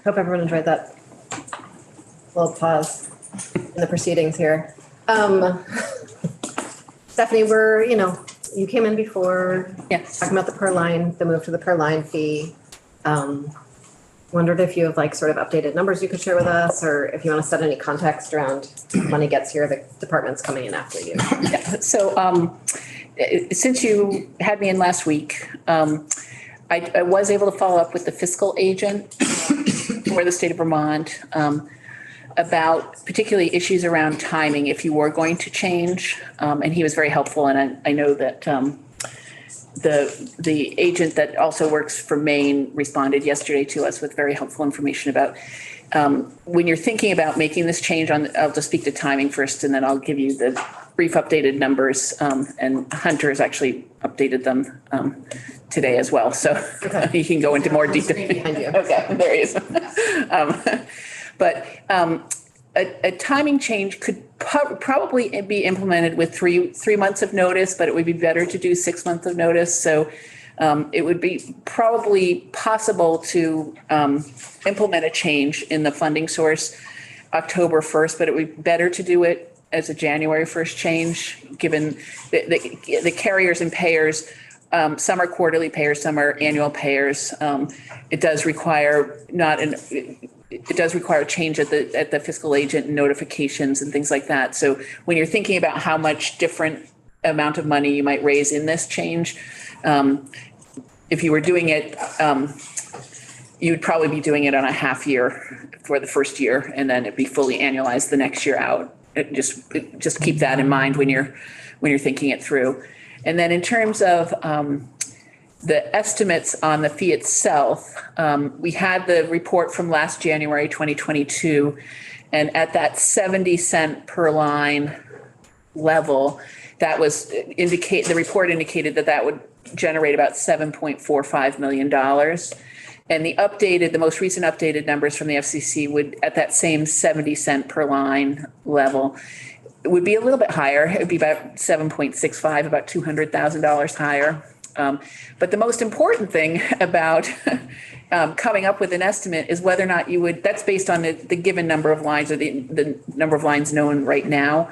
Hope everyone enjoyed that little pause in the proceedings here. Stephanie, you came in before Yes. talking about the per line, the move to the per line fee. Wondered if you have sort of updated numbers you could share with us, or if you want to set any context around money gets here, the department's coming in after you. Yeah. So since you had me in last week, I was able to follow up with the fiscal agent for the state of Vermont about particularly issues around timing if you were going to change. And he was very helpful. And I know that the agent that also works for Maine responded yesterday to us with very helpful information about when you're thinking about making this change I'll just speak to timing first, and then I'll give you the brief updated numbers. And Hunter has actually updated them today as well. So you can go into more detail. Behind you. Okay, there he is. But a timing change could probably be implemented with three months of notice, but it would be better to do 6 months of notice. So it would be probably possible to implement a change in the funding source October 1st, but it would be better to do it as a January 1st change, given the carriers and payers. Some are quarterly payers, some are annual payers. It does require change at the fiscal agent notifications and things like that. So when you're thinking about how much different amount of money you might raise in this change, if you were doing it, you'd probably be doing it on a half year for the first year, and then it'd be fully annualized the next year out. Just keep that in mind when you're thinking it through. And then in terms of the estimates on the fee itself, we had the report from last January 2022, and at that 70 cent per line level, that was the report indicated that would generate about $7.45 million. And the most recent updated numbers from the FCC would, at that same 70 cent per line level, it would be a little bit higher. It would be about 7.65, about $200,000 higher. But the most important thing about coming up with an estimate is whether or not that's based on the given number of lines, or the number of lines known right now.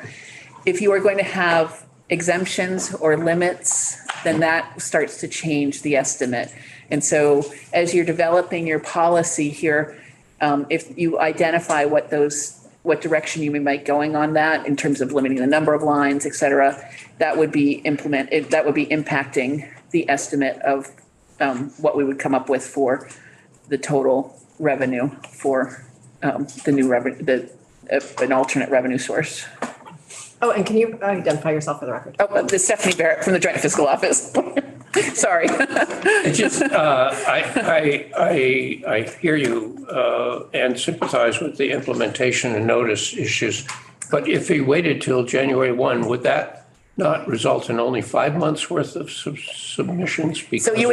If you are going to have exemptions or limits, then that starts to change the estimate. And so as you're developing your policy here, if you identify what direction you might going on that in terms of limiting the number of lines, et cetera, that would be impacting the estimate of what we would come up with for the total revenue for the new revenue, an alternate revenue source. Oh, and can you identify yourself for the record? Oh, this is Stephanie Barrett from the Joint Fiscal Office. Sorry. It's just, I hear you and sympathize with the implementation and notice issues. But if he waited till January 1, would that not result in only 5 months worth of submissions? So you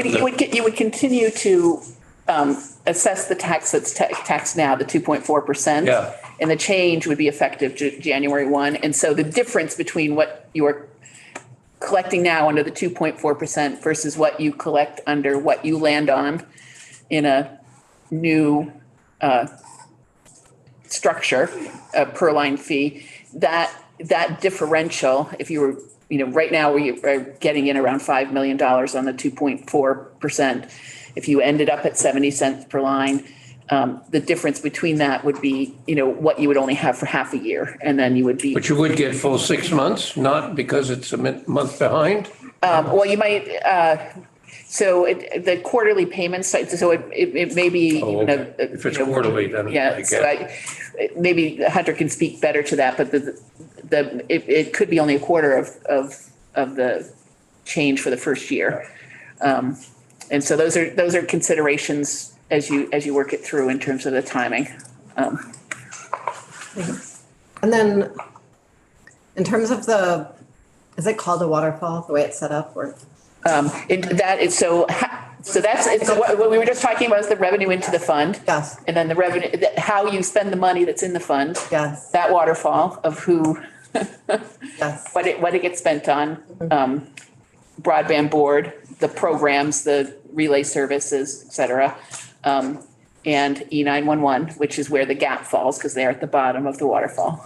would continue to assess the tax that's taxed now, the 2.4%. Yeah. And the change would be effective January 1. And so the difference between what you're collecting now under the 2.4% versus what you collect under what you land on in a new structure, a per line fee, that differential, if you were, right now we are getting in around $5 million on the 2.4%. If you ended up at 70 cents per line, the difference between that would be, what you would only have for half a year, and then you would be. But you would get full 6 months, not because it's a month behind? Well, you might, the quarterly payments, so it may be. Oh, okay. If it's quarterly, then Yeah, I so get it. maybe Hunter can speak better to that, but it could be only a quarter of the change for the first year. And so those are considerations as you work it through in terms of the timing. And then in terms of is it called a waterfall, the way it's set up, or? What we were just talking about is the revenue into the fund. Yes. And then the revenue, how you spend the money that's in the fund. Yes. That waterfall of who, Yes. what it gets spent on, broadband board, the programs, the relay services, et cetera. and E911, which is where the gap falls because they're at the bottom of the waterfall.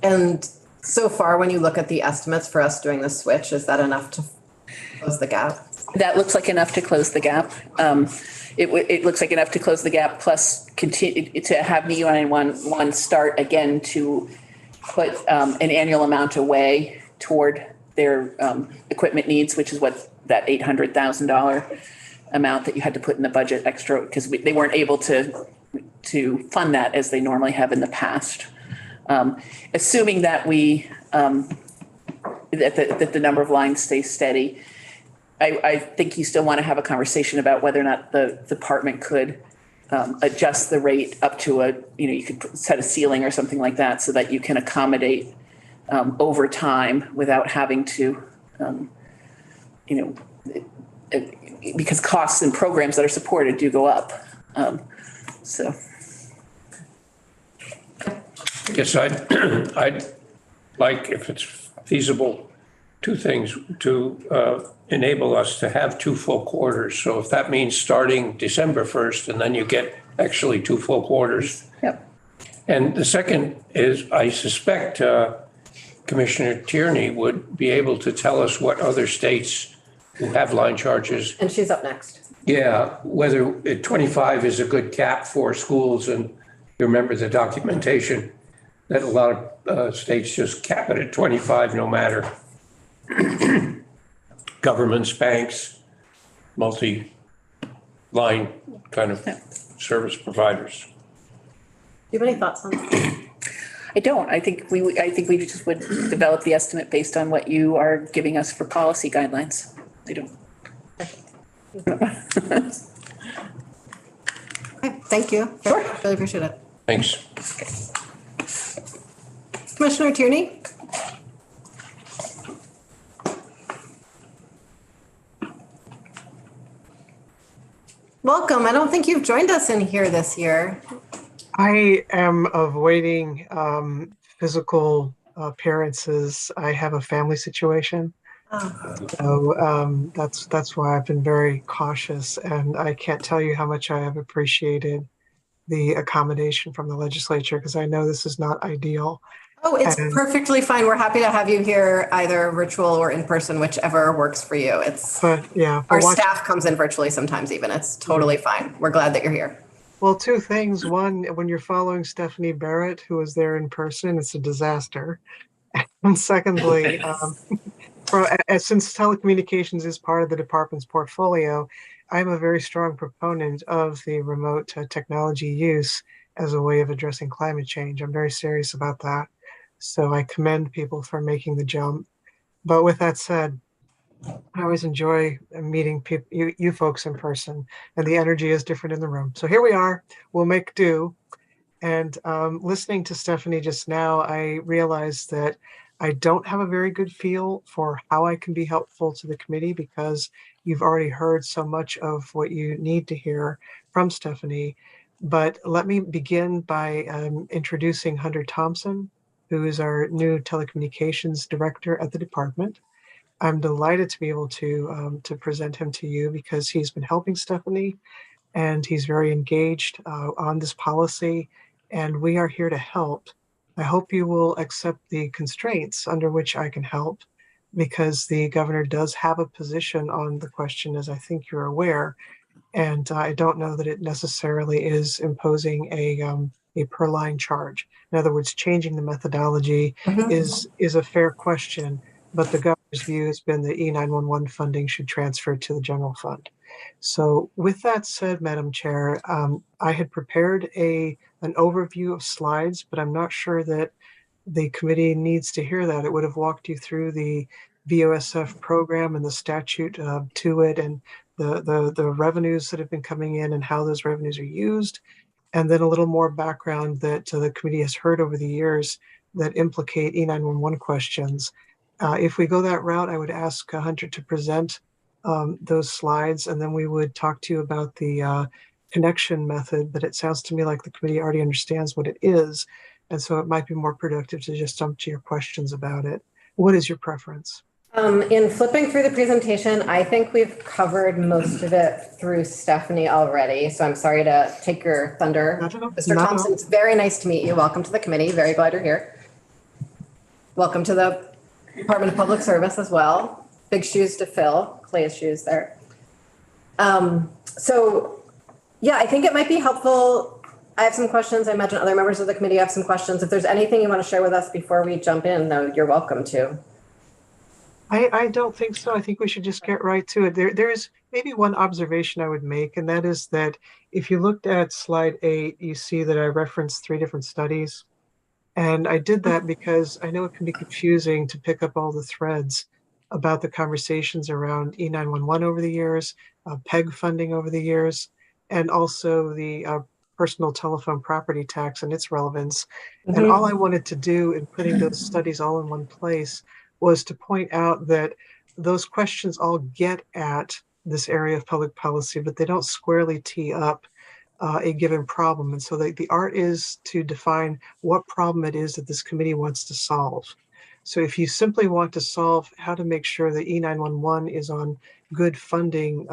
And so far, when you look at the estimates for us doing the switch, is that enough to close the gap? That looks like enough to close the gap. It looks like enough to close the gap, plus continue to have the E911 start again to put an annual amount away toward their equipment needs, which is what that $800,000 amount that you had to put in the budget extra, because they weren't able to fund that as they normally have in the past. Assuming that that the number of lines stays steady, I think you still want to have a conversation about whether or not the department could adjust the rate up to you could set a ceiling or something like that so that you can accommodate over time without having to, because costs and programs that are supported do go up. So. Yes, I'd like, if it's feasible, two things to enable us to have 2 full quarters. So if that means starting December 1st and then you get actually 2 full quarters. Yep. And the second is, I suspect Commissioner Tierney would be able to tell us what other states who have line charges. And she's up next. Yeah, whether 25 is a good cap for schools, and you remember the documentation that a lot of states just cap it at 25 no matter. Governments, banks, multi-line kind of service providers. Do you have any thoughts on that? I don't. I think we just would develop the estimate based on what you are giving us for policy guidelines. I don't. Okay, thank you. Sure. Really appreciate it. Thanks. Commissioner Tierney? Welcome. I don't think you've joined us in here this year. I am avoiding physical appearances. I have a family situation. Oh. So that's why I've been very cautious, and I can't tell you how much I have appreciated the accommodation from the legislature, because I know this is not ideal. Oh, it's And- perfectly fine. We're happy to have you here, either virtual or in person, whichever works for you. But yeah, Our but staff comes in virtually sometimes even. It's totally fine. We're glad that you're here. well, 2 things. One, when you're following Stephanie Barrett, who was there in person, it's a disaster. And secondly, since telecommunications is part of the department's portfolio, I'm a very strong proponent of the remote technology use as a way of addressing climate change. I'm very serious about that. So I commend people for making the jump. But with that said, I always enjoy meeting people, you folks in person, and the energy is different in the room. So here we are, we'll make do. And listening to Stephanie just now, I realized that I don't have a very good feel for how I can be helpful to the committee, because you've already heard so much of what you need to hear from Stephanie. But let me begin by introducing Hunter Thompson, who is our new telecommunications director at the department. I'm delighted to be able to present him to you, because he's been helping Stephanie and he's very engaged on this policy, and we are here to help. I hope you will accept the constraints under which I can help, because the governor does have a position on the question, as I think you're aware, and I don't know that it necessarily is imposing a per line charge. In other words, changing the methodology is a fair question, but the governor's view has been that E911 funding should transfer to the general fund. So with that said, Madam Chair, I had prepared an overview of slides, but I'm not sure that the committee needs to hear that. It would have walked you through the VOSF program and the statute to it, and the revenues that have been coming in and how those revenues are used, and then a little more background that the committee has heard over the years that implicate E911 questions. If we go that route, I would ask Hunter to present those slides, and then we would talk to you about the connection method, but it sounds to me like the committee already understands what it is, and so it might be more productive to just jump to your questions about it. What is your preference? In flipping through the presentation, I think we've covered most of it through Stephanie already. So I'm sorry to take your thunder. Not at all. Mr. Not at all. Thompson, it's very nice to meet you. Welcome to the committee. Very glad you're here. Welcome to the Department of Public Service as well. Big shoes to fill, Clay's shoes there. So yeah, I think it might be helpful. I have some questions. I imagine other members of the committee have some questions. If there's anything you want to share with us before we jump in, though, you're welcome to. I don't think so. I think we should just get right to it. There's maybe one observation I would make, and that is that if you looked at slide 8, you see that I referenced 3 different studies. And I did that because I know it can be confusing to pick up all the threads about the conversations around E911 over the years, PEG funding over the years, and also the personal telephone property tax and its relevance. And all I wanted to do in putting those studies all in one place was to point out that those questions all get at this area of public policy, but they don't squarely tee up a given problem. And so the art is to define what problem it is that this committee wants to solve. So if you simply want to solve how to make sure that E911 is on good funding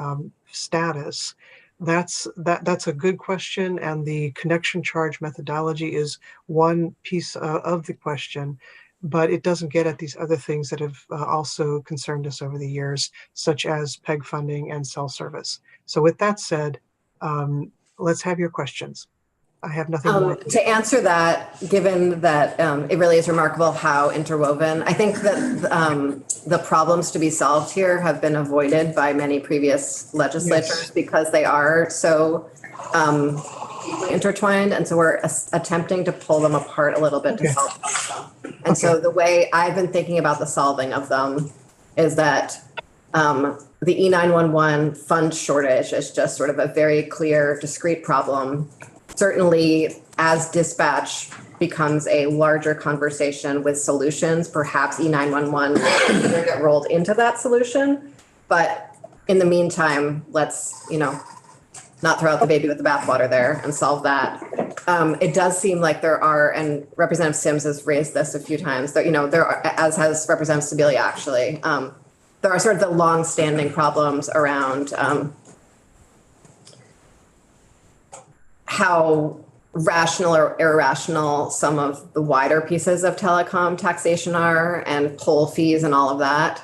status, that's a good question. And the connection charge methodology is one piece of the question, but it doesn't get at these other things that have also concerned us over the years, such as PEG funding and cell service. So with that said, let's have your questions. I have nothing more. To answer that, given that it really is remarkable how interwoven, I think that the problems to be solved here have been avoided by many previous legislatures because they are so intertwined. And so we're attempting to pull them apart a little bit to solve them. And so the way I've been thinking about the solving of them is that the E911 fund shortage is just sort of a very clear, discrete problem. Certainly, as dispatch becomes a larger conversation with solutions, perhaps E911 will get rolled into that solution. But in the meantime, let's, not throw out the baby with the bathwater there and solve that. It does seem like there are, and Representative Sims has raised this a few times, that, there are, as has Representative Sibilia actually, there are sort of the long-standing problems around how rational or irrational some of the wider pieces of telecom taxation are and poll fees and all of that.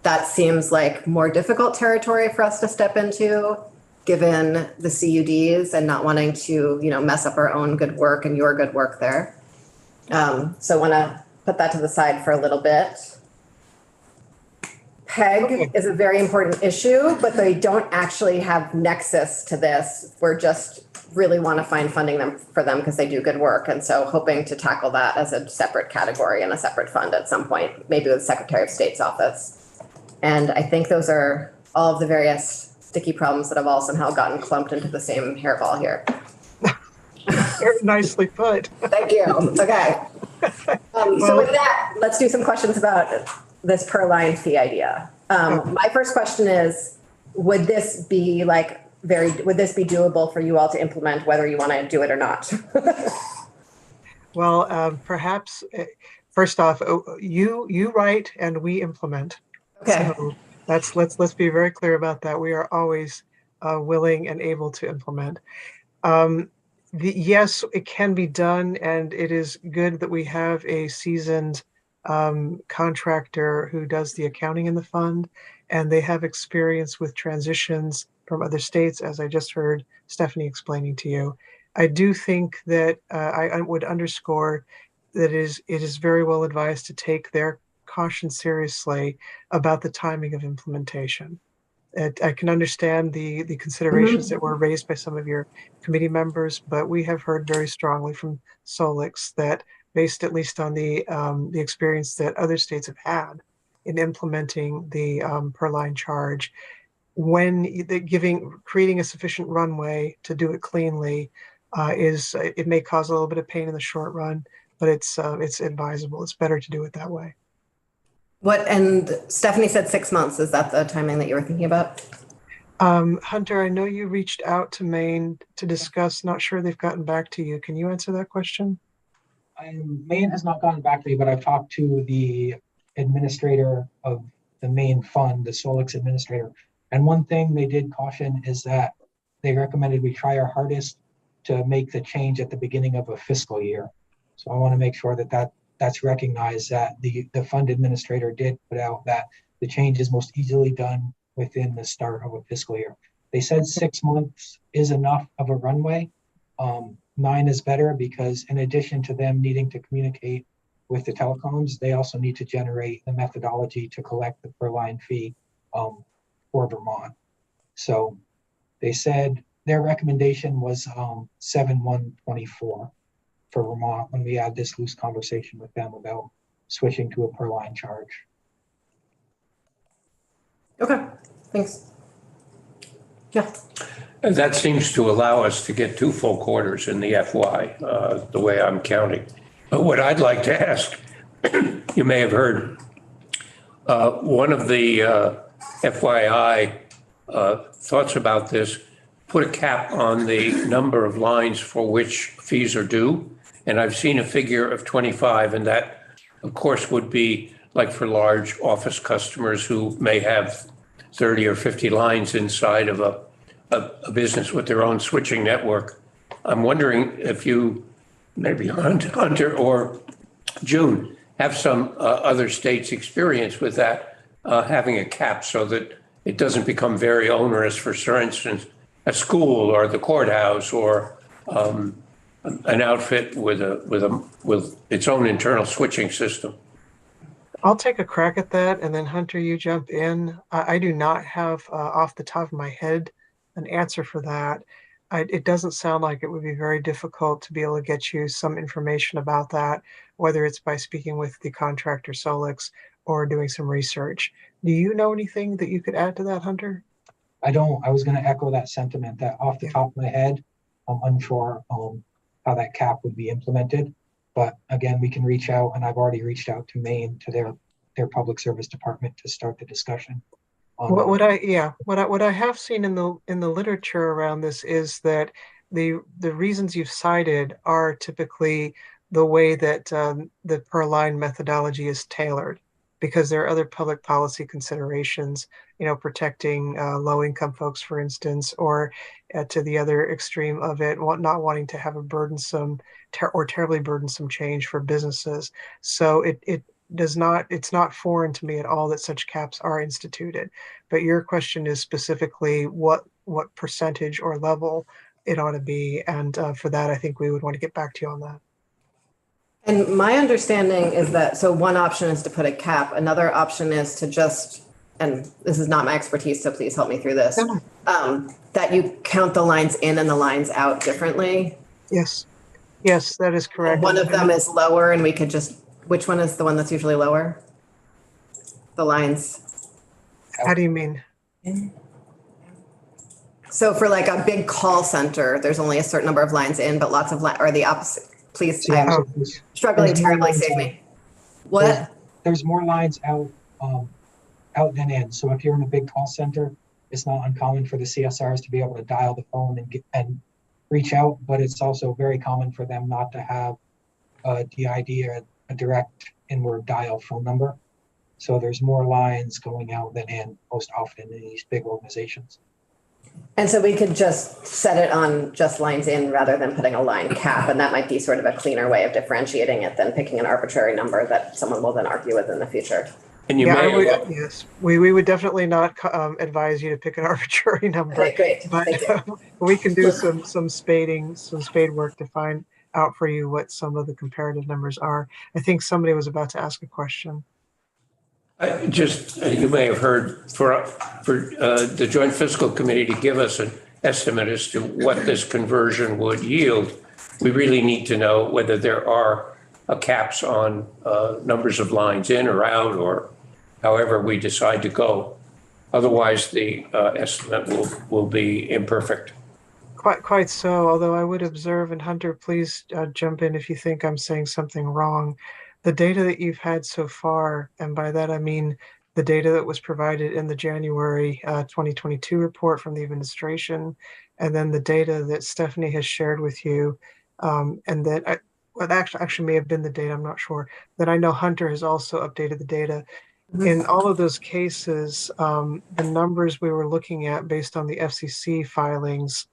That seems like more difficult territory for us to step into, given the CUDs and not wanting to, mess up our own good work and your good work there. So I want to put that to the side for a little bit. PEG is a very important issue, but they don't actually have nexus to this. We're just really want to find funding for them because they do good work. And so hoping to tackle that as a separate category and a separate fund at some point, maybe with the Secretary of State's office. And I think those are all of the various sticky problems that have all somehow gotten clumped into the same hairball here. Very nicely put. Thank you. Okay. So with that, let's do some questions about this per line fee idea. My first question is, would this be doable for you all to implement, whether you want to do it or not? Well, perhaps, first off, you write and we implement. Okay. So let's be very clear about that. We are always willing and able to implement. Yes, it can be done, and it is good that we have a seasoned contractor who does the accounting in the fund, and they have experience with transitions from other states, as I just heard Stephanie explaining to you. I do think that I would underscore that it is very well advised to take their caution seriously about the timing of implementation. I can understand the considerations that were raised by some of your committee members, but we have heard very strongly from Solix that, based at least on the experience that other states have had in implementing the per line charge, when creating a sufficient runway to do it cleanly it may cause a little bit of pain in the short run, but it's advisable. It's better to do it that way. And Stephanie said 6 months. Is that the timing that you were thinking about? Hunter, I know you reached out to Maine to discuss. Not sure they've gotten back to you. Can you answer that question? Maine has not gotten back to me, but I've talked to the administrator of the main fund, the Solix administrator. And one thing they did caution is that they recommended we try our hardest to make the change at the beginning of a fiscal year. So I want to make sure that that's recognized, that the fund administrator did put out that the change is most easily done within the start of a fiscal year. They said 6 months is enough of a runway. 9 is better because in addition to them needing to communicate with the telecoms, they also need to generate the methodology to collect the per line fee for Vermont. So they said their recommendation was 7/1/24 for Vermont when we had this loose conversation with them about switching to a per line charge. Okay, thanks. Yeah. And that seems to allow us to get 2 full quarters in the FY, the way I'm counting. But what I'd like to ask, you may have heard, one of the FYI thoughts about this, put a cap on the number of lines for which fees are due. And I've seen a figure of 25, and that, of course, would be like for large office customers who may have 30 or 50 lines inside of a business with their own switching network. I'm wondering if you, maybe Hunter or June, have some other states' experience with that, having a cap so that it doesn't become very onerous for instance, a school or the courthouse or an outfit with its own internal switching system. I'll take a crack at that, and then Hunter, you jump in. I do not have off the top of my head an answer for that. It doesn't sound like it would be very difficult to be able to get you some information about that, whether it's by speaking with the contractor Solix or doing some research. Do you know anything that you could add to that, Hunter? I don't. I was going to echo that sentiment that off the top of my head, I'm unsure how that cap would be implemented. But again, we can reach out, and I've already reached out to Maine, to their public service department, to start the discussion. What I have seen in the literature around this is that the reasons you've cited are typically the way that the per line methodology is tailored, because there are other public policy considerations, protecting low income folks, for instance, or to the other extreme of it, not wanting to have a burdensome or terribly burdensome change for businesses. So it's not foreign to me at all that such caps are instituted. But your question is specifically what percentage or level it ought to be. And for that, I think we would want to get back to you on that. And my understanding is that, so one option is to put a cap. Another option is to just, and this is not my expertise, so please help me through this, that you count the lines in and the lines out differently. Yes, that is correct. One of them is lower, and we could just, which one is the one that's usually lower? The lines. How do you mean? So for like a big call center, there's only a certain number of lines in, but lots of, or the opposite. Please, I'm struggling terribly, save me. What? There's more lines out than in. So if you're in a big call center, it's not uncommon for the CSRs to be able to dial the phone and reach out, but it's also very common for them not to have a DID or a direct inward dial phone number. So there's more lines going out than in most often in these big organizations. And so we could just set it on just lines in rather than putting a line cap, and that might be sort of a cleaner way of differentiating it than picking an arbitrary number that someone will then argue with in the future. And you yes, we would definitely not advise you to pick an arbitrary number. Okay, great. But we can do some spade work to find out for you what some of the comparative numbers are. I think somebody was about to ask a question. You may have heard for the Joint Fiscal Committee to give us an estimate as to what this conversion would yield. We really need to know whether there are caps on numbers of lines in or out, or however we decide to go. Otherwise, the estimate will be imperfect. Quite so, although I would observe, and Hunter, please jump in if you think I'm saying something wrong. The data that you've had so far, and by that I mean the data that was provided in the January 2022 report from the administration, and then the data that Stephanie has shared with you, and that well, actually may have been the data, I'm not sure. Then I know Hunter has also updated the data. In all of those cases, the numbers we were looking at based on the FCC filings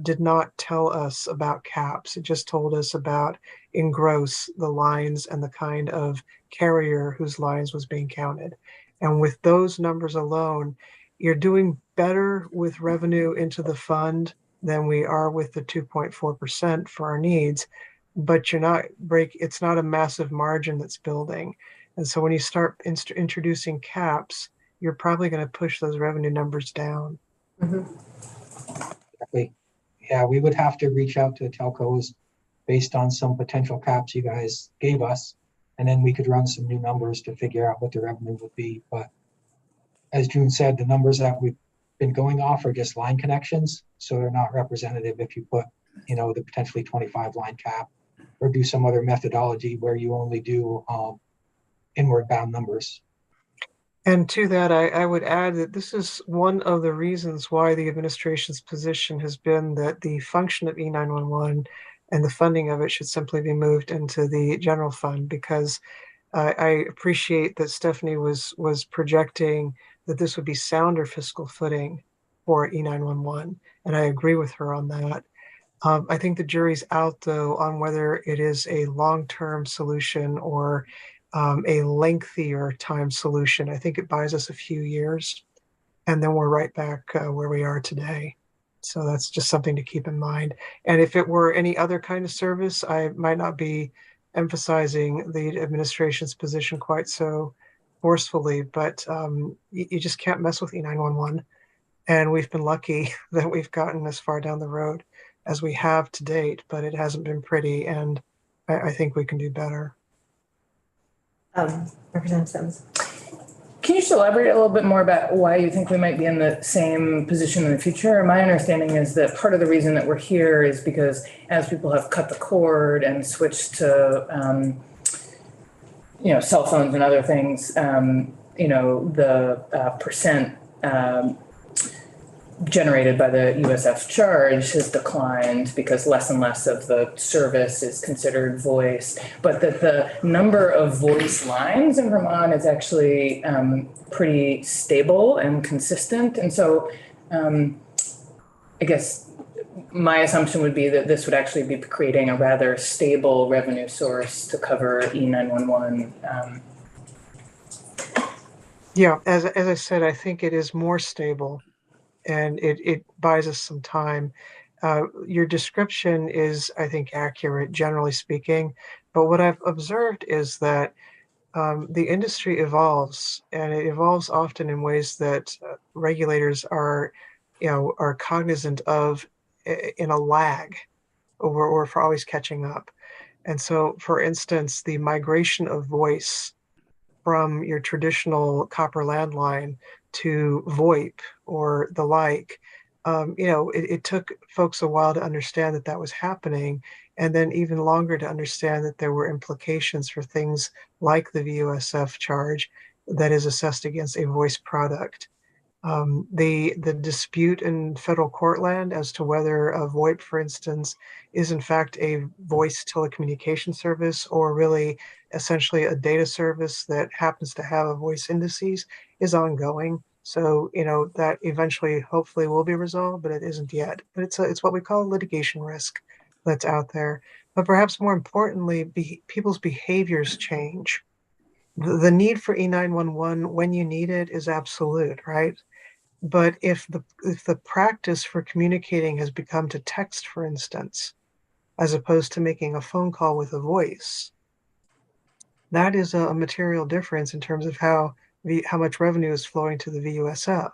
did not tell us about caps. It just told us about, in gross, the lines and the kind of carrier whose lines was being counted. And with those numbers alone, you're doing better with revenue into the fund than we are with the 2.4% for our needs, but it's not a massive margin that's building. And so when you start introducing caps, you're probably going to push those revenue numbers down. Exactly. Yeah, we would have to reach out to the telcos based on some potential caps you guys gave us, and then we could run some new numbers to figure out what the revenue would be. But as June said, the numbers that we've been going off are just line connections, so they're not representative if you put, the potentially 25 line cap or do some other methodology where you only do inward bound numbers. And to that, I would add that this is one of the reasons why the administration's position has been that the function of E911 and the funding of it should simply be moved into the general fund, because I appreciate that Stephanie was projecting that this would be sounder fiscal footing for E911, and I agree with her on that. I think the jury's out, though, on whether it is a long-term solution or a lengthier time solution. I think it buys us a few years, and then we're right back where we are today. So that's just something to keep in mind. And if it were any other kind of service, I might not be emphasizing the administration's position quite so forcefully, but you just can't mess with E911. And we've been lucky that we've gotten as far down the road as we have to date, but it hasn't been pretty, and I think we can do better. Representative Sims. Can you just elaborate a little bit more about why you think we might be in the same position in the future? My understanding is that part of the reason that we're here is because as people have cut the cord and switched to, cell phones and other things, the percent generated by the USF charge has declined because less and less of the service is considered voice, but that the number of voice lines in Vermont is actually pretty stable and consistent. And so I guess my assumption would be that this would actually be creating a rather stable revenue source to cover E911. Yeah, as I said, I think it is more stable, and it buys us some time. Your description is, I think, accurate, generally speaking. But what I've observed is that the industry evolves, and it evolves often in ways that regulators are cognizant of in a lag, or for always catching up. And so, for instance, the migration of voice from your traditional copper landline to VoIP or the like, it took folks a while to understand that that was happening, and then even longer to understand that there were implications for things like the VUSF charge that is assessed against a voice product. The dispute in federal court land as to whether a VoIP, for instance, is in fact a voice telecommunication service or really essentially a data service that happens to have a voice indices is ongoing. So, that eventually, hopefully, will be resolved, but it isn't yet. But it's what we call litigation risk that's out there. But perhaps more importantly, people's behaviors change. The need for E911 when you need it is absolute, right? But if the practice for communicating has become to text, for instance, as opposed to making a phone call with a voice, that is a material difference in terms of how much revenue is flowing to the VUSF.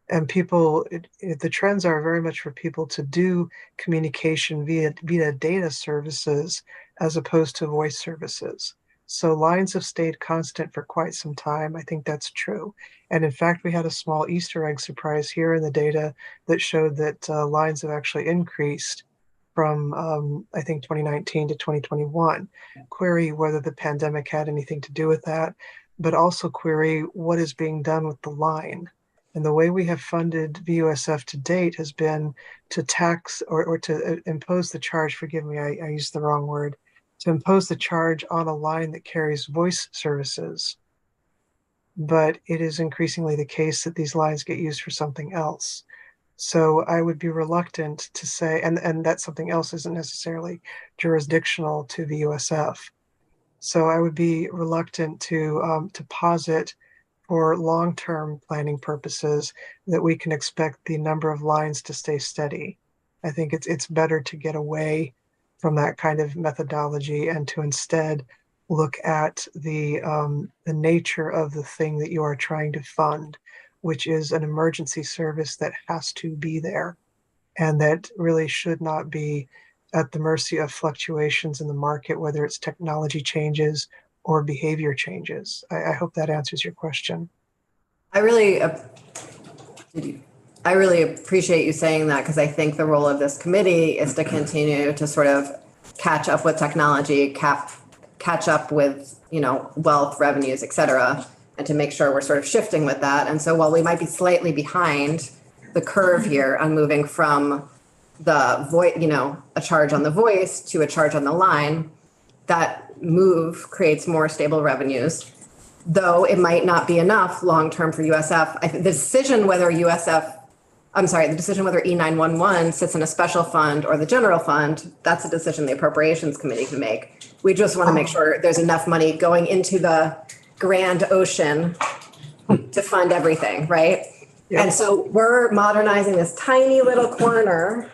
And the trends are very much for people to do communication via data services as opposed to voice services. So lines have stayed constant for quite some time. I think that's true. And in fact, we had a small Easter egg surprise here in the data that showed that lines have actually increased from, I think, 2019 to 2021. Query whether the pandemic had anything to do with that, but also query what is being done with the line. And the way we have funded VUSF to date has been to tax or to impose the charge, forgive me, I used the wrong word, to impose the charge on a line that carries voice services. But it is increasingly the case that these lines get used for something else. So I would be reluctant to say, and that something else isn't necessarily jurisdictional to the USF. So I would be reluctant to posit for long-term planning purposes that we can expect the number of lines to stay steady. I think it's better to get away from that kind of methodology and to instead look at the nature of the thing that you are trying to fund, which is an emergency service that has to be there and that really should not be at the mercy of fluctuations in the market, whether it's technology changes or behavior changes. I hope that answers your question. I really appreciate you saying that, because I think the role of this committee is to continue to sort of catch up with technology, catch up with, wealth, revenues, et cetera, and to make sure we're sort of shifting with that. And so while we might be slightly behind the curve here on moving from the voice, a charge on the voice to a charge on the line, that move creates more stable revenues, though it might not be enough long-term for USF. The decision whether E911 sits in a special fund or the general fund, that's a decision the appropriations committee can make. We just want to make sure there's enough money going into the grand ocean to fund everything, right? Yeah. And so we're modernizing this tiny little corner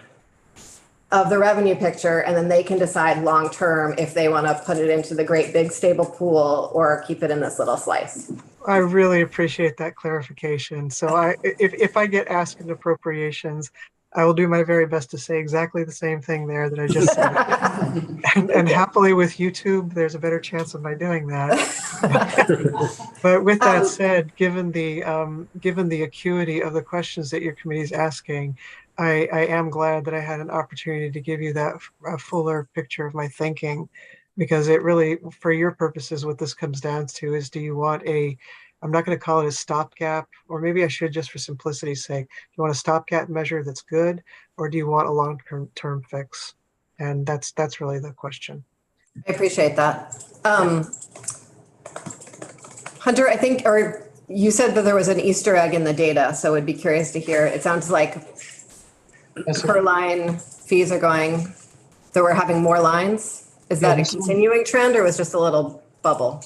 of the revenue picture, and then they can decide long-term if they want to put it into the great big stable pool or keep it in this little slice. I really appreciate that clarification. So if I get asked in appropriations, I will do my very best to say exactly the same thing there that I just said. and happily with YouTube, there's a better chance of my doing that. But with that said, given the acuity of the questions that your committee is asking, I am glad that I had an opportunity to give you that fuller picture of my thinking, because it really, for your purposes, what this comes down to is, do you want I'm not going to call it a stopgap, or maybe I should just for simplicity's sake, do you want a stopgap measure that's good, or do you want a long-term fix? And that's really the question. I appreciate that. Hunter, I think, or you said that there was an Easter egg in the data, so I'd be curious to hear. It sounds like per line fees are going, so we're having more lines. Is that a continuing trend, or was just a little bubble?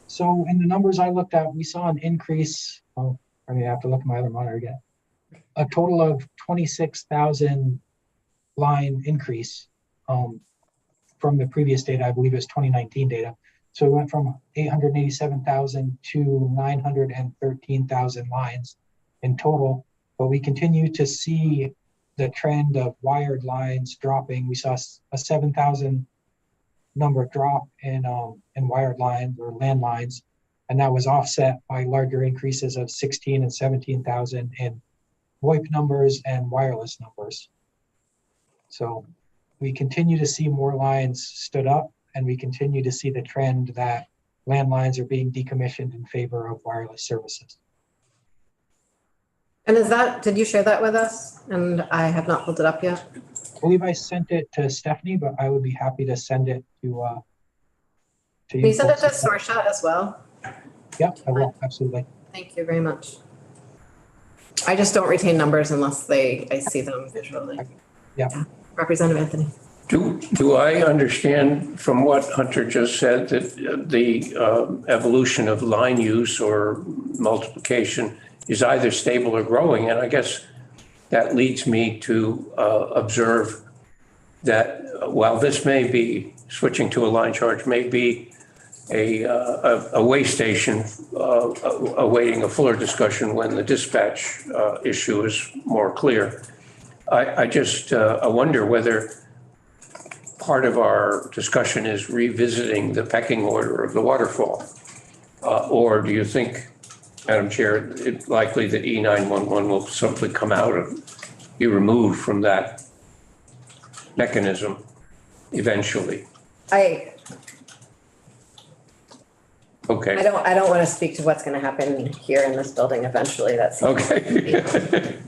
So in the numbers I looked at, we saw an increase. I have to look at my other monitor again. A total of 26,000 line increase from the previous data. I believe it was 2019 data. So we went from 887,000 to 913,000 lines in total. But we continue to see the trend of wired lines dropping. We saw a 7,000 number drop in wired lines or landlines, and that was offset by larger increases of 16 and 17,000 in VoIP numbers and wireless numbers. So we continue to see more lines stood up, and we continue to see the trend that landlines are being decommissioned in favor of wireless services. And did you share that with us? And I have not pulled it up yet. I believe I sent it to Stephanie, but I would be happy to send it to you. Can you send it to Sorsha as well? Yeah, I will, absolutely. Thank you very much. I just don't retain numbers unless I see them visually. Yeah. Representative Anthony. Do I understand from what Hunter just said that the evolution of line use or multiplication is either stable or growing? And I guess that leads me to observe that while this may be, switching to a line charge may be a way station awaiting a fuller discussion when the dispatch issue is more clear, I wonder whether part of our discussion is revisiting the pecking order of the waterfall. Or do you think, Madam Chair, it's likely that E911 will simply come out and be removed from that mechanism eventually? Okay. I don't want to speak to what's going to happen here in this building eventually. That's okay.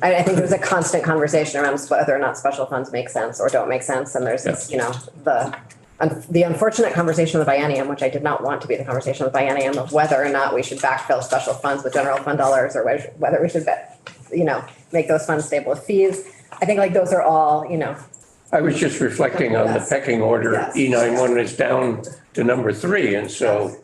I think there's a constant conversation around whether or not special funds make sense or don't make sense. And there's this, the the unfortunate conversation of the biennium, which I did not want to be the conversation of the biennium, of whether or not we should backfill special funds with general fund dollars, or whether we should, make those funds stable with fees. I think like those are all, I was just reflecting on the Yes. pecking order. Yes. E91 is down to number 3, and so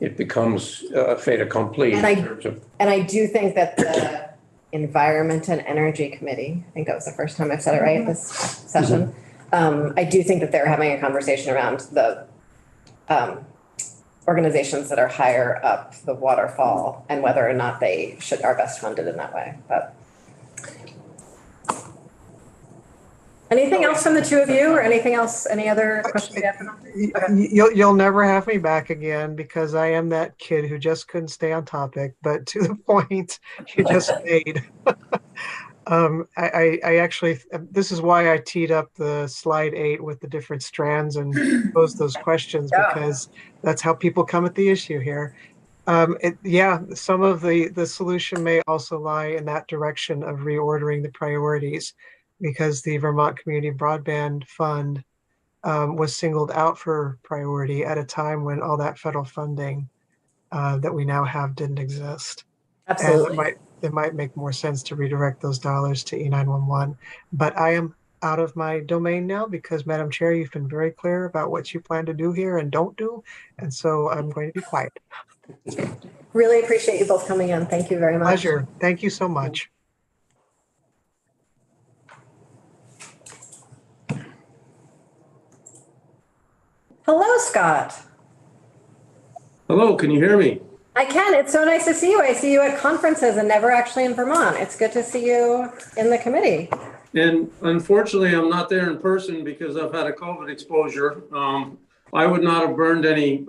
it becomes fait accompli in terms of. And I do think that the Environment and Energy Committee, I think that was the first time I've said it right this session. I do think that they're having a conversation around the organizations that are higher up the waterfall and whether or not they are best funded in that way. But anything else from the two of you, or anything else, any other questions you have for them? Okay. You'll never have me back again because I am that kid who just couldn't stay on topic, but to the point you just made. I actually, this is why I teed up the slide 8 with the different strands and posed those questions, because that's how people come at the issue here. Some of the solution may also lie in that direction of reordering the priorities, because the Vermont Community Broadband Fund was singled out for priority at a time when all that federal funding that we now have didn't exist. Absolutely. And it might make more sense to redirect those dollars to E911. But I am out of my domain now because, Madam Chair, you've been very clear about what you plan to do here and don't do. And so I'm going to be quiet. Really appreciate you both coming in. Thank you very much. Pleasure. Thank you so much. Hello, Scott. Hello, can you hear me? I can. It's so nice to see you. I see you at conferences and never actually in Vermont. It's good to see you in the committee. And unfortunately, I'm not there in person because I've had a COVID exposure. I would not have burned any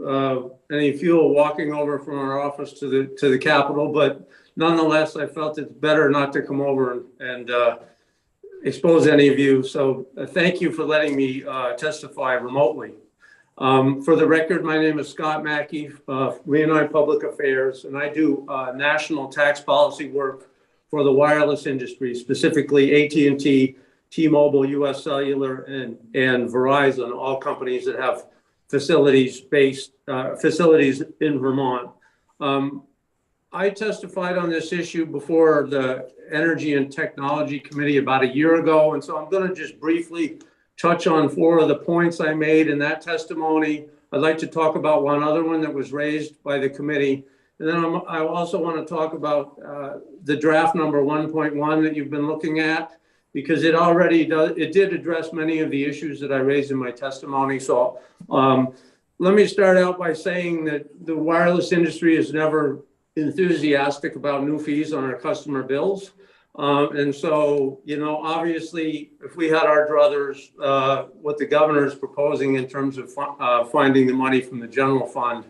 fuel walking over from our office to the Capitol, but nonetheless, I felt it's better not to come over and expose any of you. So thank you for letting me testify remotely. For the record, my name is Scott Mackey, Leonine Public Affairs, and I do national tax policy work for the wireless industry, specifically AT&T, T-Mobile, US Cellular, and Verizon, all companies that have facilities in Vermont. I testified on this issue before the Energy and Technology Committee about a year ago, and so I'm going to just briefly touch on 4 of the points I made in that testimony. I'd like to talk about one other one that was raised by the committee. And then I also want to talk about the draft number 1.1 that you've been looking at, because it did address many of the issues that I raised in my testimony. So let me start out by saying that the wireless industry is never enthusiastic about new fees on our customer bills. And so, obviously, if we had our druthers, what the governor is proposing in terms of finding the money from the general fund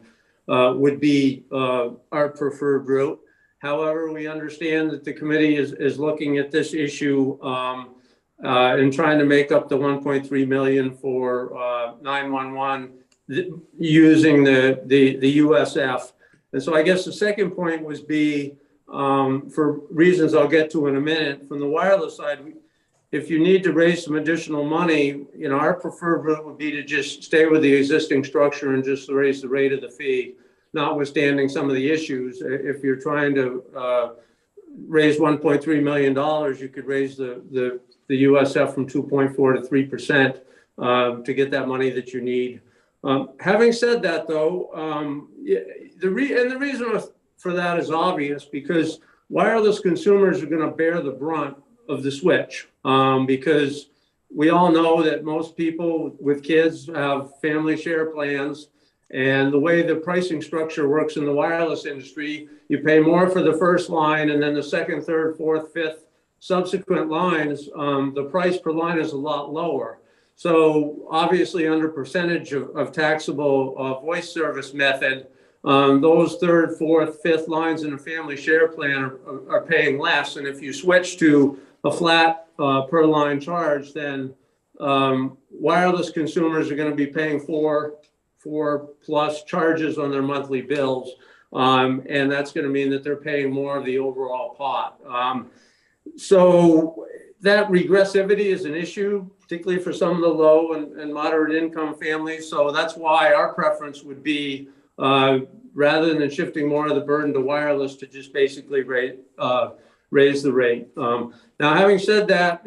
would be our preferred route. However, we understand that the committee is looking at this issue and trying to make up the 1.3 million for 911 using the USF. And so I guess the second point was for reasons I'll get to in a minute, from the wireless side, if you need to raise some additional money, our preferred route would be to just stay with the existing structure and just raise the rate of the fee, notwithstanding some of the issues. If you're trying to raise $1.3 million, you could raise the USF from 2.4 to 3% to get that money that you need. Having said that, though, the reason for that is obvious, because wireless consumers are going to bear the brunt of the switch, because we all know that most people with kids have family share plans, and the way the pricing structure works in the wireless industry, you pay more for the first line, and then the second, third, fourth, fifth subsequent lines, the price per line is a lot lower. So obviously, under percentage of taxable voice service method, those third, fourth, fifth lines in a family share plan are paying less. And if you switch to a flat per line charge, then wireless consumers are going to be paying four plus charges on their monthly bills. And that's going to mean that they're paying more of the overall pot. So, that regressivity is an issue, particularly for some of the low and moderate income families. So that's why our preference would be, rather than shifting more of the burden to wireless, to just basically raise the rate. Now, having said that,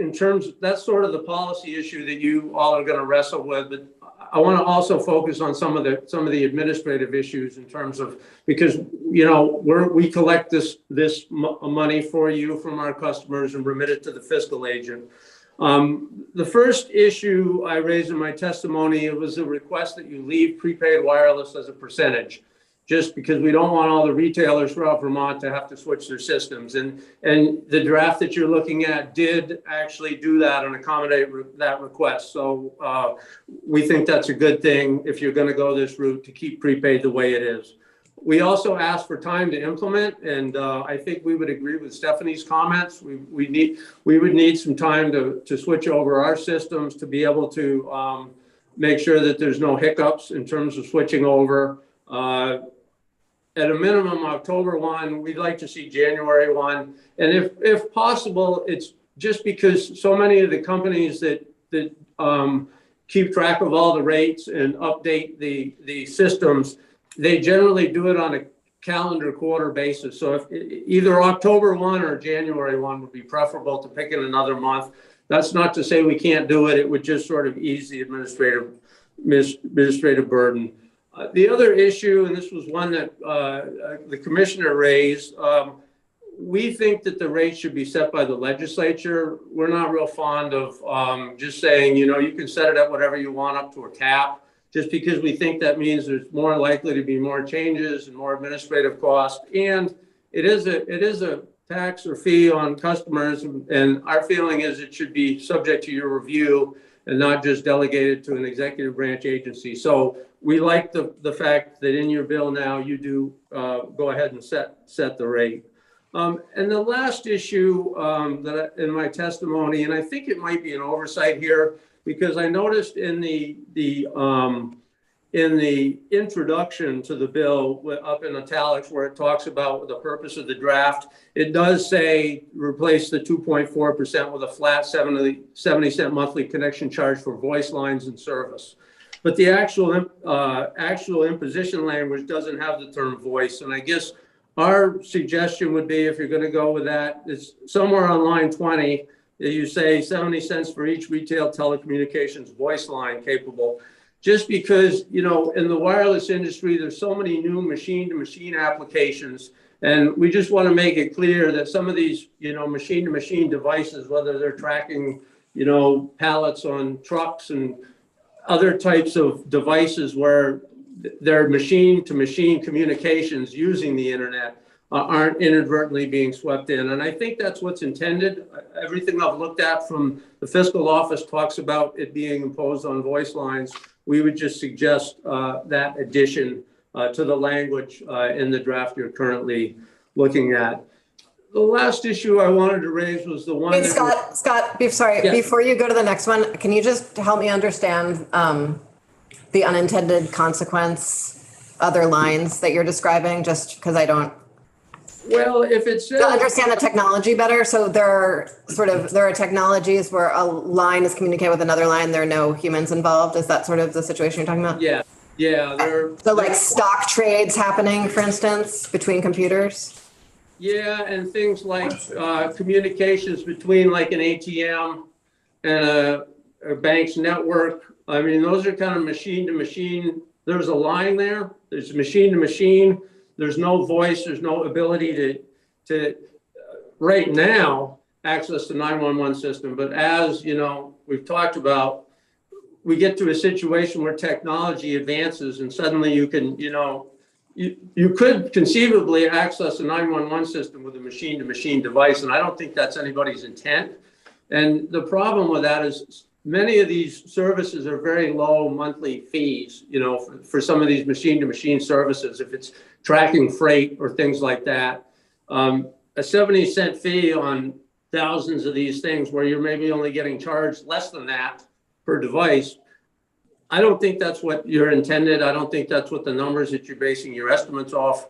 that's sort of the policy issue that you all are going to wrestle with. But I want to also focus on some of the administrative issues in terms of, because we collect this money for you from our customers and remit it to the fiscal agent. The first issue I raised in my testimony, it was a request that you leave prepaid wireless as a percentage, just because we don't want all the retailers throughout Vermont to have to switch their systems. And the draft that you're looking at did actually do that and accommodate that request. So we think that's a good thing if you're going to go this route, to keep prepaid the way it is. We also asked for time to implement, and I think we would agree with Stephanie's comments. We would need some time to switch over our systems to be able to make sure that there's no hiccups in terms of switching over. At a minimum, October 1, we'd like to see January 1. And if possible, it's just because so many of the companies that keep track of all the rates and update the systems, they generally do it on a calendar quarter basis. So if either October 1 or January 1 would be preferable to pick in another month. That's not to say we can't do it. It would just sort of ease the administrative burden. The other issue, and this was one that the commissioner raised, we think that the rate should be set by the legislature. We're not real fond of just saying, you can set it at whatever you want up to a cap, just because we think that means there's more likely to be more changes and more administrative costs. And it is a tax or fee on customers. And our feeling is it should be subject to your review and not just delegated to an executive branch agency. So we like the fact that in your bill now you do go ahead and set the rate. And the last issue in my testimony, and I think it might be an oversight here, because I noticed in the introduction to the bill up in italics where it talks about the purpose of the draft, it does say replace the 2.4% with a flat 70-cent monthly connection charge for voice lines and service. But the actual imposition language doesn't have the term voice. And I guess our suggestion would be, if you're going to go with that, is somewhere on line 20, you say 70 cents for each retail telecommunications voice line capable. Just because, in the wireless industry, there's so many new machine-to-machine applications. And we just want to make it clear that some of these, machine-to-machine devices, whether they're tracking, pallets on trucks and other types of devices where they're machine-to-machine communications using the internet, aren't inadvertently being swept in. And I think that's what's intended. Everything I've looked at from the fiscal office talks about it being imposed on voice lines. We would just suggest that addition to the language in the draft you're currently looking at. The last issue I wanted to raise was the one. Hey, Scott, before you go to the next one, can you just help me understand the unintended consequence, other lines that you're describing, just because I don't. Well, if it says. To understand the technology better. So there are technologies where a line is communicating with another line. There are no humans involved. Is that sort of the situation you're talking about? Yeah. So like stock trades happening, for instance, between computers? Yeah, and things like communications between like an ATM and a bank's network. I mean, those are kind of machine to machine. There's a line there. There's machine to machine. There's no voice. There's no ability to right now access the 911 system. But as we've talked about, we get to a situation where technology advances, and suddenly you can, you could conceivably access a 911 system with a machine-to-machine device, and I don't think that's anybody's intent. And the problem with that is many of these services are very low monthly fees, for some of these machine-to-machine services, if it's tracking freight or things like that. A 70-cent fee on thousands of these things where you're maybe only getting charged less than that per device. I don't think that's what you're intended. I don't think that's what the numbers that you're basing your estimates off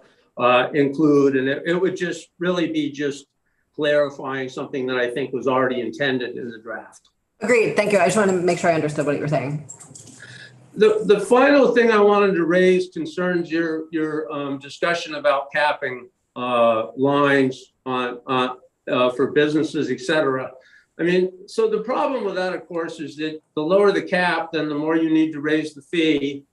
include. And it would just really be just clarifying something that I think was already intended in the draft. Agreed. Thank you. I just wanted to make sure I understood what you were saying. The final thing I wanted to raise concerns your discussion about capping lines on for businesses, et cetera. I mean, so the problem with that, of course, is that the lower the cap, then the more you need to raise the fee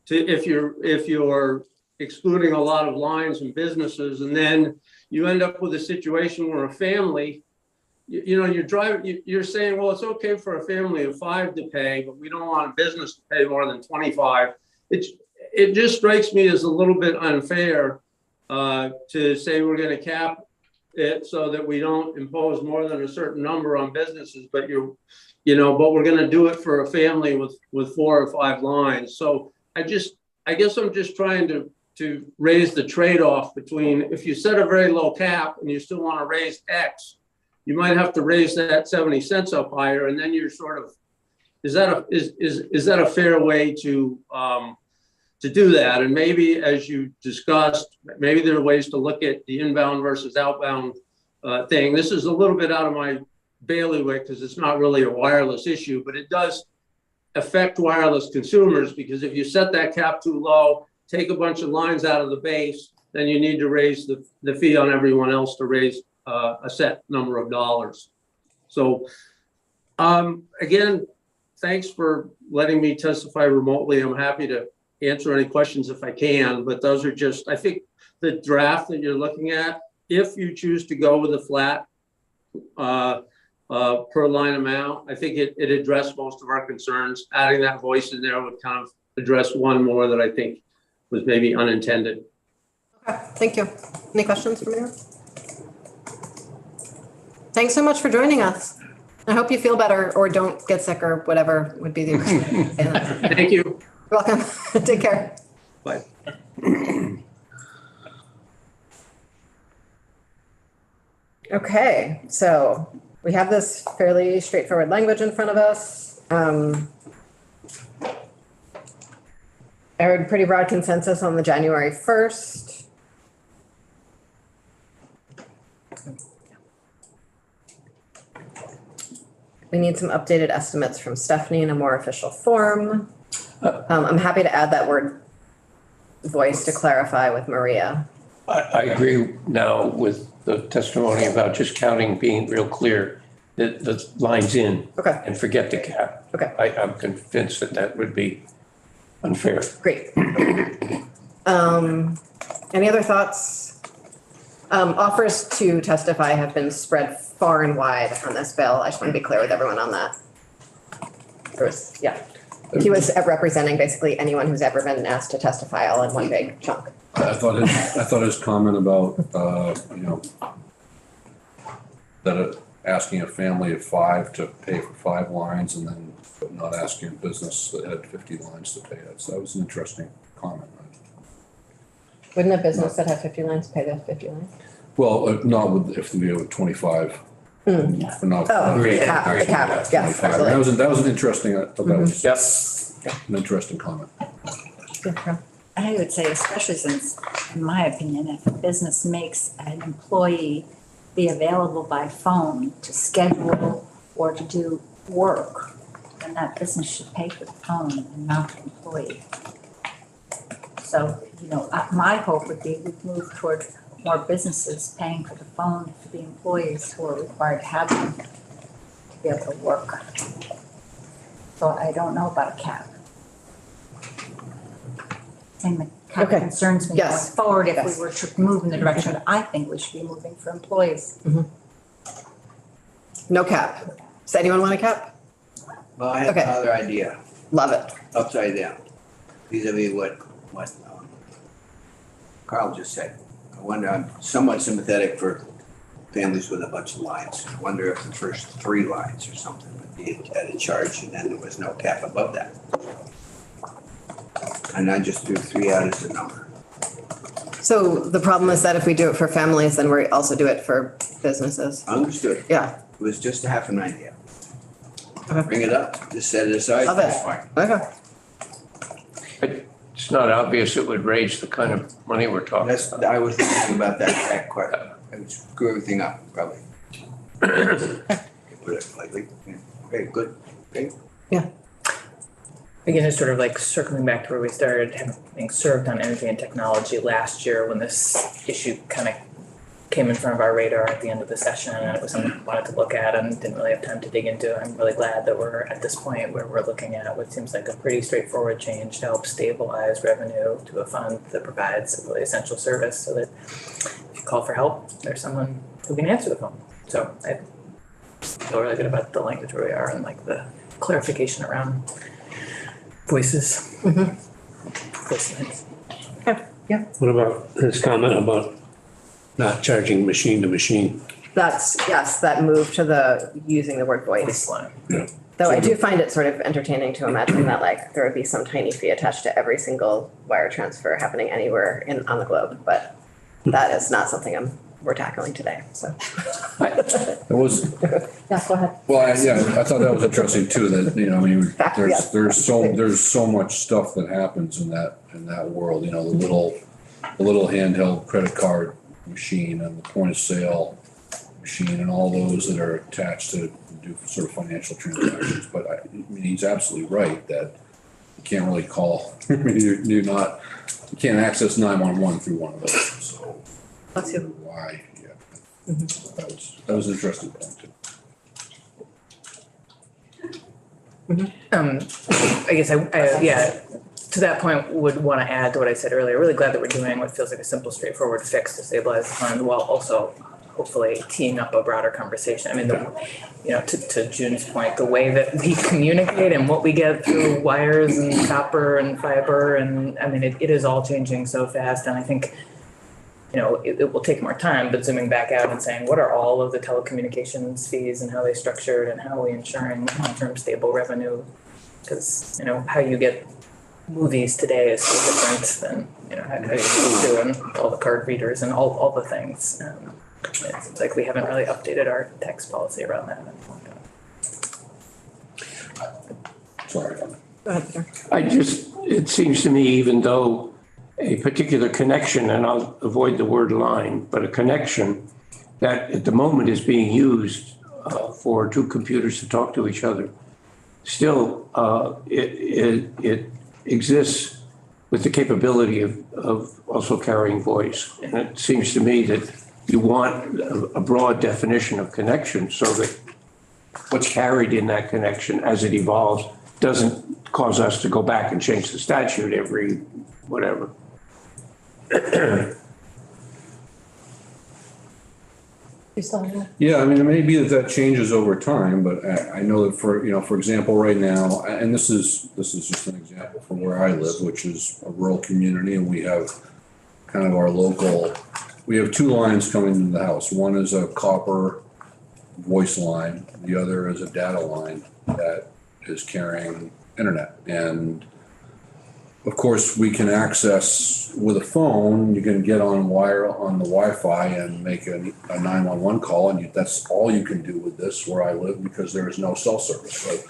if you're excluding a lot of lines and businesses, and then you end up with a situation where a family, you're saying, well, it's okay for a family of 5 to pay, but we don't want a business to pay more than 25. It just strikes me as a little bit unfair to say we're going to cap it so that we don't impose more than a certain number on businesses, but but we're going to do it for a family with 4 or 5 lines. So I guess I'm just trying to raise the trade-off between, if you set a very low cap and you still want to raise X, you might have to raise that 70 cents up higher, and then you're sort of, is that a fair way to do that? And maybe, as you discussed, maybe there are ways to look at the inbound versus outbound thing. This is a little bit out of my bailiwick because it's not really a wireless issue, but it does affect wireless consumers, because if you set that cap too low, take a bunch of lines out of the base, then you need to raise the fee on everyone else to raise a set number of dollars. So again, thanks for letting me testify remotely. I'm happy to answer any questions if I can, but those are just, I think the draft that you're looking at, if you choose to go with a flat per line amount, I think it addressed most of our concerns. Adding that voice in there would kind of address one more that I think was maybe unintended. Okay, thank you. Any questions from you? Thanks so much for joining us. I hope you feel better or don't get sick or whatever would be the. Thank you. You're welcome. Take care. Bye. Okay, so we have this fairly straightforward language in front of us. I heard pretty broad consensus on the January 1st. We need some updated estimates from Stephanie in a more official form. I'm happy to add that word voice to clarify with Maria. I agree now with the testimony about just counting being real clear, that the line's in. Okay. And forget the cap. Okay. I'm convinced that would be unfair. Great. Any other thoughts? Offers to testify have been spread far and wide on this bill. I just want to be clear with everyone on that. He was representing basically anyone who's ever been asked to testify all in one big chunk. I thought his comment about, asking a family of 5 to pay for 5 lines and then not asking a business that had 50 lines to pay it. So that was an interesting comment. Wouldn't a business that had 50 lines pay the 50 lines? Well, not with, if we have 25. For not. Oh, the cap, yes, absolutely. That was an interesting, that was an interesting comment. I would say, especially since, in my opinion, if a business makes an employee be available by phone to schedule or to do work, then that business should pay for the phone and not the employee. So, my hope would be we'd move toward more businesses paying for the phone for the employees who are required to have them to be able to work. So I don't know about a cap. And the kind of concerns me going forward if we were to move in the direction I think we should be moving for employees. No cap. Does anyone want a cap? Well, I have another idea, Love it. upside down, vis-a-vis what Carl just said. I wonder, I'm somewhat sympathetic for families with a bunch of lines. I wonder if the first 3 lines or something would be at a charge, and then there was no cap above that. And I just threw 3 out as a number. So the problem is that if we do it for families, then we also do it for businesses. Understood. Yeah. It was just a half an idea. Okay. Bring it up, just set it aside, Love that's it. fine. Okay. It's not obvious it would raise the kind of money we're talking about. I was thinking about that question. I would screw everything up, probably. Put it lightly. Yeah. Okay, good. Okay. Again, just sort of like circling back to where we started, having served on energy and technology last year when this issue kind of came in front of our radar at the end of the session, and it was something we wanted to look at and didn't really have time to dig into. I'm really glad that we're at this point where we're looking at what seems like a pretty straightforward change to help stabilize revenue to a fund that provides a really essential service, so that if you call for help, there's someone who can answer the phone. So I feel really good about the language where we are and like the clarification around voices. Voice lines. What about his comment about not charging machine to machine? That's, yes, that move to the, using the word voice. Baseline. Though I do find it sort of entertaining to imagine that like there would be some tiny fee attached to every single wire transfer happening anywhere on the globe, but that is not something we're tackling today, so. It was, Yeah, go ahead. well, I thought that was interesting too, that, you know, I mean, Fact, yeah. there's so much stuff that happens in that world, you know, the little handheld credit card machine and the point of sale machine and all those that are attached to do sort of financial transactions. But I mean, he's absolutely right that you can't really call, you can't access 911 through one of those, so. Let's see. Why, yeah. That was an interesting point too. I guess yeah, to that point, would want to add to what I said earlier. Really glad that we're doing what feels like a simple, straightforward fix to stabilize the fund while also hopefully teeing up a broader conversation. I mean, to June's point, the way that we communicate and what we get through wires and copper and fiber, and I mean, it is all changing so fast. And I think, it will take more time, but zooming back out and saying, what are all of the telecommunications fees and how they structured and how are we ensuring long-term stable revenue? Because, how you get movies today is so different than, how you doing all the card readers and all the things. It seems like we haven't really updated our tax policy around that. Sorry. Go ahead, Peter. It seems to me, even though a particular connection, and I'll avoid the word line, but a connection that at the moment is being used for two computers to talk to each other, still it exists with the capability of also carrying voice. And it seems to me that you want a broad definition of connection so that what's carried in that connection as it evolves doesn't cause us to go back and change the statute every whatever. Yeah, I mean, it may be that changes over time, but I know that for example, right now, and this is just an example from where I live, which is a rural community, and we have kind of our local, we have two lines coming into the house. One is a copper voice line, the other is a data line that is carrying internet. And of course, we can access with a phone, you can get on the Wi-Fi and make a 911 call, and that's all you can do with this where I live because there is no cell service, right?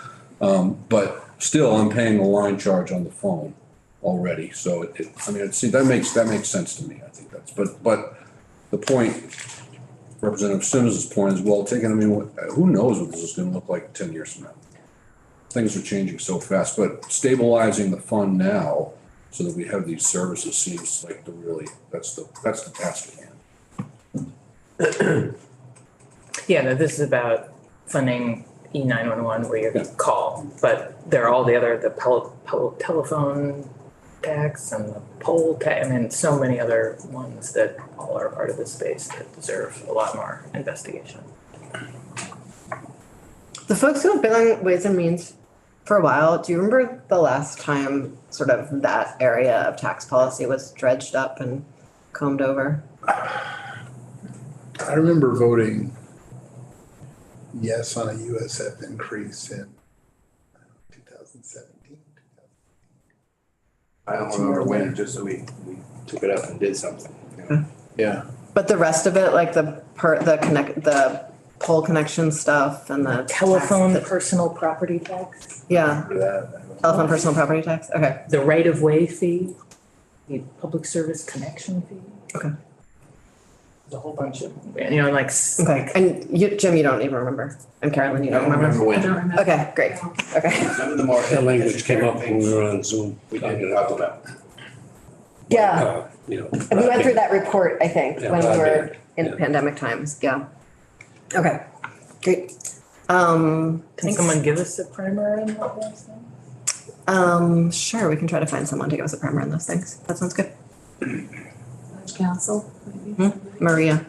But still, I'm paying a line charge on the phone already. So that makes sense to me. I think that's, but the point, Representative Simmons' point is well taken. I mean, who knows what this is going to look like 10 years from now? Things are changing so fast, but stabilizing the fund now so that we have these services seems like that's the task at hand. Yeah, no, this is about funding E911 where you call, but there are all the other, telephone tax and the poll tax, I mean, so many other ones that all are part of this space that deserve a lot more investigation. The folks who have been on Ways and Means for a while, do you remember the last time sort of that area of tax policy was dredged up and combed over? I remember voting yes on a USF increase in 2017. I don't remember when, just so we took it up and did something. Yeah. But the rest of it, like the pole connection stuff and the Telephone tax, personal property tax, yeah, That. telephone personal property tax. Okay. the right-of-way fee, the public service connection fee. Okay. There's a whole bunch of, like. Okay, and you, Jim, you don't even remember, and Carolyn, you don't remember? when. Okay, great, okay. Some of the more. That language came up when we were on Zoom. We didn't talk about. Yeah, You know. and we went through that report, I think, Yeah, when we were yeah. in pandemic times, yeah. Okay, great. Can someone give us a primer on all those things? Sure, we can try to find someone to give us a primer on those things. That sounds good. Council, maybe? Maria.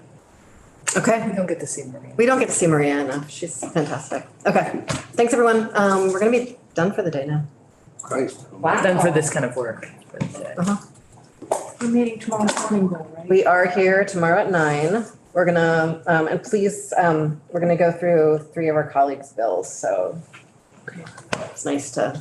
Okay, We don't get to see Maria. we don't get to see Maria enough. She's fantastic. Okay, thanks, everyone. We're gonna be done for the day now. Christ. Done for this kind of work. for the day. We're meeting tomorrow morning though, right? We are here tomorrow at 9. We're gonna, and please, we're gonna go through 3 of our colleagues' bills, so it's nice to